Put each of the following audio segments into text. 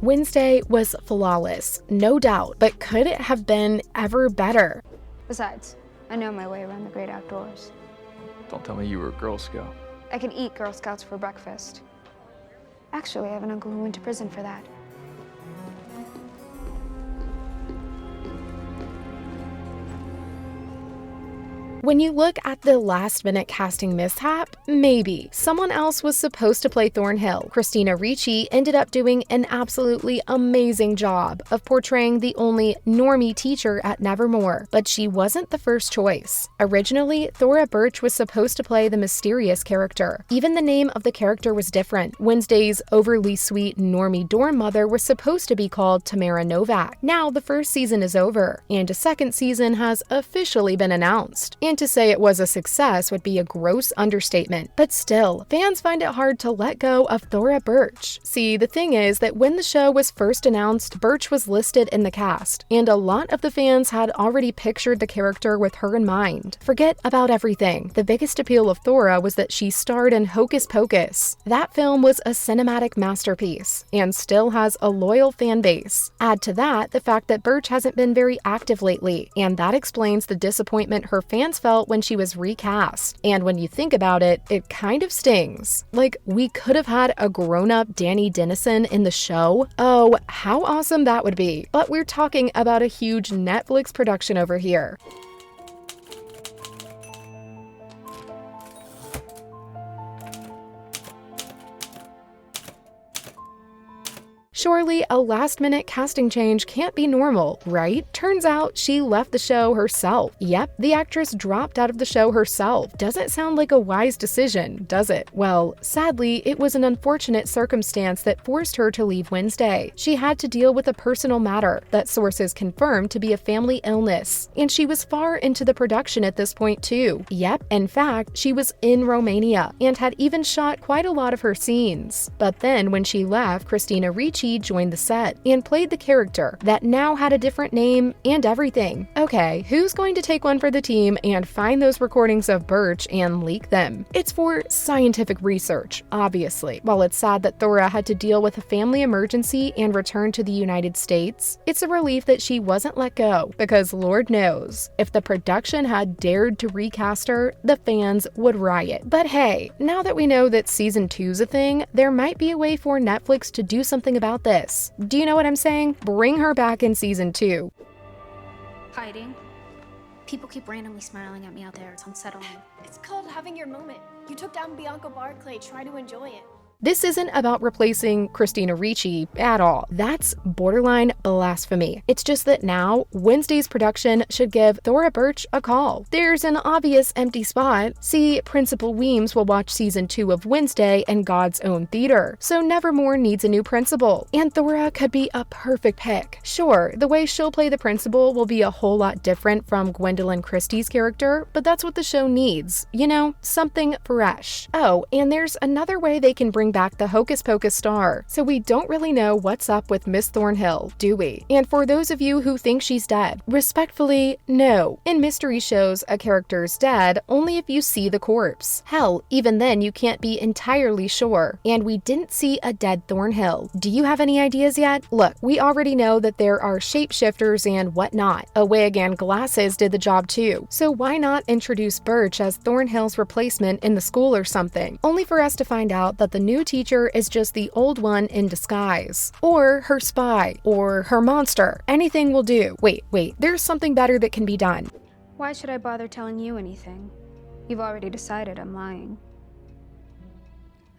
Wednesday was flawless, no doubt, but could it have been ever better? Besides, I know my way around the great outdoors. Don't tell me you were a Girl Scout. I could eat Girl Scouts for breakfast. Actually, I have an uncle who went to prison for that. When you look at the last-minute casting mishap, maybe. Someone else was supposed to play Thornhill. Christina Ricci ended up doing an absolutely amazing job of portraying the only normie teacher at Nevermore, but she wasn't the first choice. Originally, Thora Birch was supposed to play the mysterious character. Even the name of the character was different. Wednesday's overly sweet normie dorm mother was supposed to be called Tamara Novak. Now, the first season is over, and a second season has officially been announced. And to say it was a success would be a gross understatement. But still, fans find it hard to let go of Thora Birch. See, the thing is that when the show was first announced, Birch was listed in the cast, and a lot of the fans had already pictured the character with her in mind. Forget about everything. The biggest appeal of Thora was that she starred in Hocus Pocus. That film was a cinematic masterpiece, and still has a loyal fan base. Add to that the fact that Birch hasn't been very active lately, and that explains the disappointment her fans felt when she was recast. And when you think about it, it kind of stings. Like, we could have had a grown-up Danny Dennison in the show. Oh, how awesome that would be. But we're talking about a huge Netflix production over here. Surely a last-minute casting change can't be normal, right? Turns out she left the show herself. Yep, the actress dropped out of the show herself. Doesn't sound like a wise decision, does it? Well, sadly, it was an unfortunate circumstance that forced her to leave Wednesday. She had to deal with a personal matter that sources confirmed to be a family illness. And she was far into the production at this point too. Yep, in fact, she was in Romania and had even shot quite a lot of her scenes. But then when she left, Christina Ricci joined the set and played the character that now had a different name and everything. Okay, who's going to take one for the team and find those recordings of Birch and leak them? It's for scientific research, obviously. While it's sad that Thora had to deal with a family emergency and return to the United States, it's a relief that she wasn't let go, because Lord knows, if the production had dared to recast her, the fans would riot. But hey, now that we know that season 2's a thing, there might be a way for Netflix to do something about this. Do you know what I'm saying? Bring her back in season 2. Hiding. People keep randomly smiling at me out there. It's unsettling. It's called having your moment. You took down Bianca Barclay. Try to enjoy it. This isn't about replacing Christina Ricci at all. That's borderline blasphemy. It's just that now, Wednesday's production should give Thora Birch a call. There's an obvious empty spot. See, Principal Weems will watch season 2 of Wednesday in God's Own Theater, so Nevermore needs a new principal. And Thora could be a perfect pick. Sure, the way she'll play the principal will be a whole lot different from Gwendolyn Christie's character, but that's what the show needs. You know, something fresh. Oh, and there's another way they can bring back the Hocus Pocus star, so we don't really know what's up with Miss Thornhill, do we? And for those of you who think she's dead, respectfully, no. In mystery shows, a character's dead only if you see the corpse. Hell, even then you can't be entirely sure. And we didn't see a dead Thornhill. Do you have any ideas yet? Look, we already know that there are shapeshifters and whatnot. A wig and glasses did the job too, so why not introduce Birch as Thornhill's replacement in the school or something, only for us to find out that the new teacher is just the old one in disguise. Or her spy. Or her monster. Anything will do. Wait, there's something better that can be done. Why should I bother telling you anything? You've already decided I'm lying.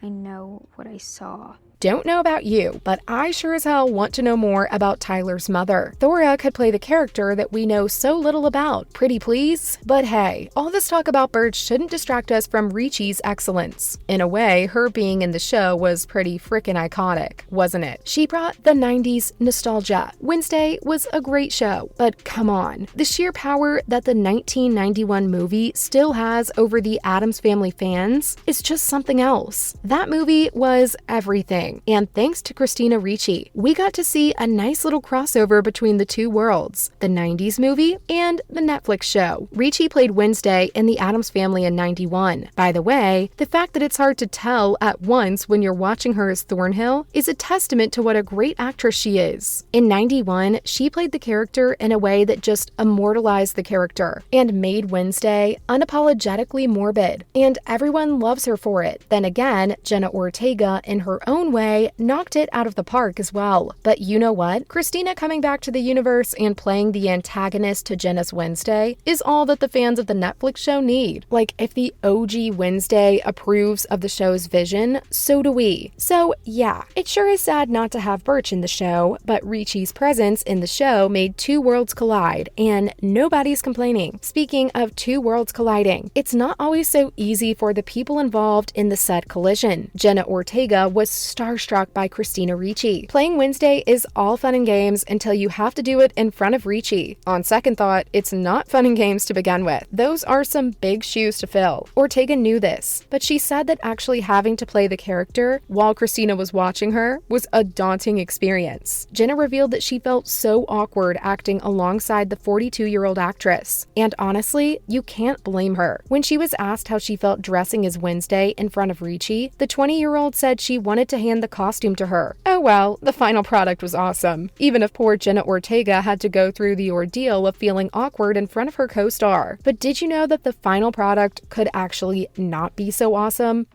I know what I saw. Don't know about you, but I sure as hell want to know more about Tyler's mother. Thora could play the character that we know so little about. Pretty please? But hey, all this talk about Birch shouldn't distract us from Ricci's excellence. In a way, her being in the show was pretty frickin' iconic, wasn't it? She brought the 90s nostalgia. Wednesday was a great show, but come on. The sheer power that the 1991 movie still has over the Addams Family fans is just something else. That movie was everything. casting. And thanks to Christina Ricci, we got to see a nice little crossover between the two worlds, the 90s movie and the Netflix show. Ricci played Wednesday in The Addams Family in 91. By the way, the fact that it's hard to tell at once when you're watching her as Thornhill is a testament to what a great actress she is. In 91, she played the character in a way that just immortalized the character and made Wednesday unapologetically morbid, and everyone loves her for it. Then again, Jenna Ortega, in her own way, knocked it out of the park as well. But you know what? Christina coming back to the universe and playing the antagonist to Jenna's Wednesday is all that the fans of the Netflix show need. Like, if the OG Wednesday approves of the show's vision, so do we. So yeah, it sure is sad not to have Birch in the show, but Ricci's presence in the show made two worlds collide, and nobody's complaining. Speaking of two worlds colliding, it's not always so easy for the people involved in the set collision. Jenna Ortega was starstruck by Christina Ricci. Playing Wednesday is all fun and games until you have to do it in front of Ricci. On second thought, it's not fun and games to begin with. Those are some big shoes to fill. Ortega knew this, but she said that actually having to play the character while Christina was watching her was a daunting experience. Jenna revealed that she felt so awkward acting alongside the 42-year-old actress. And honestly, you can't blame her. When she was asked how she felt dressing as Wednesday in front of Ricci, the 20-year-old said she wanted to hand the costume to her. Oh well, the final product was awesome, even if poor Jenna Ortega had to go through the ordeal of feeling awkward in front of her co-star. But did you know that the final product could actually not be so awesome?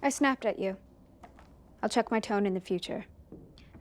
I snapped at you. I'll check my tone in the future.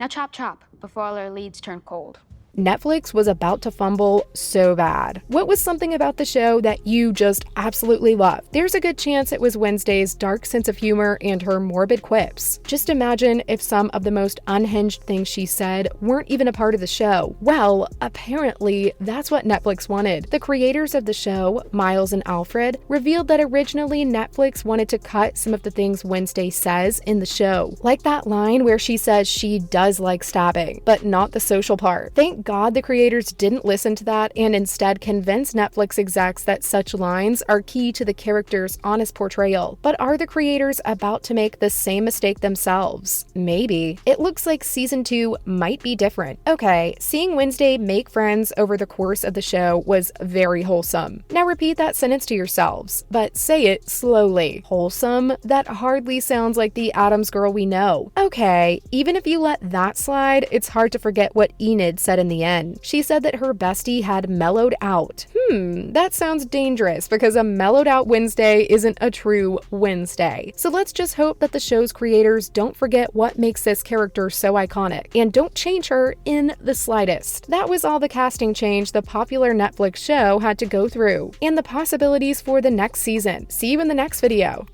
Now chop chop before all our leads turn cold. Netflix was about to fumble so bad. What was something about the show that you just absolutely loved? There's a good chance it was Wednesday's dark sense of humor and her morbid quips. Just imagine if some of the most unhinged things she said weren't even a part of the show. Well, apparently that's what Netflix wanted. The creators of the show, Miles and Alfred, revealed that originally Netflix wanted to cut some of the things Wednesday says in the show. Like that line where she says she does like stabbing, but not the social part. Thank God the creators didn't listen to that and instead convinced Netflix execs that such lines are key to the character's honest portrayal. But are the creators about to make the same mistake themselves? Maybe. It looks like season 2 might be different. Okay, seeing Wednesday make friends over the course of the show was very wholesome. Now repeat that sentence to yourselves, but say it slowly. Wholesome? That hardly sounds like the Addams girl we know. Okay, even if you let that slide, it's hard to forget what Enid said in the end. She said that her bestie had mellowed out. That sounds dangerous because a mellowed out Wednesday isn't a true Wednesday. So let's just hope that the show's creators don't forget what makes this character so iconic and don't change her in the slightest. That was all the casting change the popular Netflix show had to go through and the possibilities for the next season. See you in the next video.